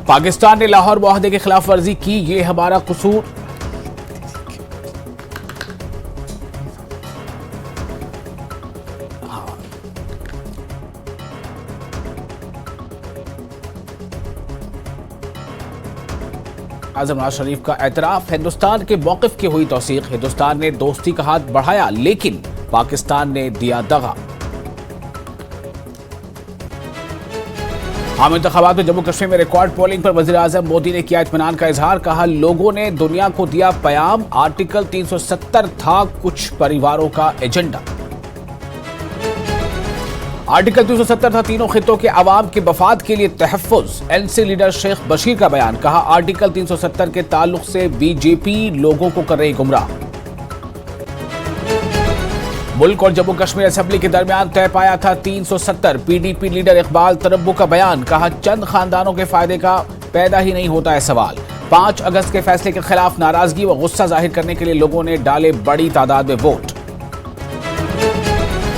पाकिस्तान ने लाहौर मुआहदे की खिलाफ वर्जी की, ये हमारा कसूर। आज़म नवाज शरीफ का एतराफ, हिंदुस्तान के मौक़िफ़ की हुई तौसीक़। हिंदुस्तान ने दोस्ती का हाथ बढ़ाया लेकिन पाकिस्तान ने दिया दगा। आम इंतखाबात में जम्मू कश्मीर में रिकॉर्ड पोलिंग पर वज़ीर आज़म मोदी ने किया इत्मीनान का इजहार। कहा, लोगों ने दुनिया को दिया पैगाम, आर्टिकल 370 था कुछ परिवारों का एजेंडा। आर्टिकल 370 था तीनों खित्तों के अवाम के मफाद के लिए तहफ़्फ़ुज़। एनसी लीडर शेख बशीर का बयान। कहा, आर्टिकल 370 के ताल्लुक से बीजेपी लोगों को कर रही गुमराह। मुल्क और जम्मू कश्मीर असेंबली के दरमियान तय पाया था 370। पीडीपी लीडर इकबाल तरब्बू का बयान। कहा, चंद खानदानों के फायदे का पैदा ही नहीं होता है सवाल। 5 अगस्त के फैसले के खिलाफ नाराजगी व गुस्सा जाहिर करने के लिए लोगों ने डाले बड़ी तादाद में वोट।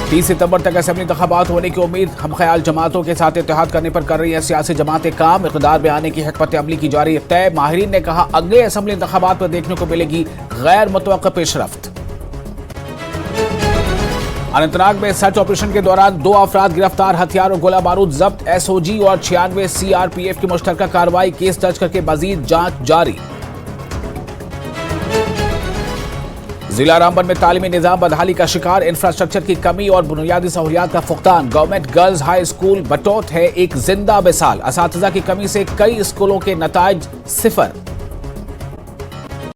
30 सितंबर तक असेंबली इंतखाबात होने की उम्मीद। हम ख्याल जमातों के साथ इत्तेहाद करने पर कर रही है सियासी जमातें काम। इक़्तिदार में आने की हिकमत अमली की जारी तय। माहिरीन ने कहा, अगले असेंबली इंतखाबात में देखने को मिलेगी गैर मुतवक्किल पेशरफ्त। अनंतनाग में सर्च ऑपरेशन के दौरान 2 अफराद गिरफ्तार, हथियार और गोला बारूद जब्त। एसओजी और 96 सीआरपीएफ की मुश्तरका कार्रवाई, केस दर्ज करके मजीद जांच जारी। जिला रामबन में तालीमी निजाम बदहाली का शिकार, इंफ्रास्ट्रक्चर की कमी और बुनियादी सहूलियात का फुकदान। Government girls high school Batote है एक जिंदा मिसाल। असातिज़ा की कमी से कई स्कूलों के नताइज 0।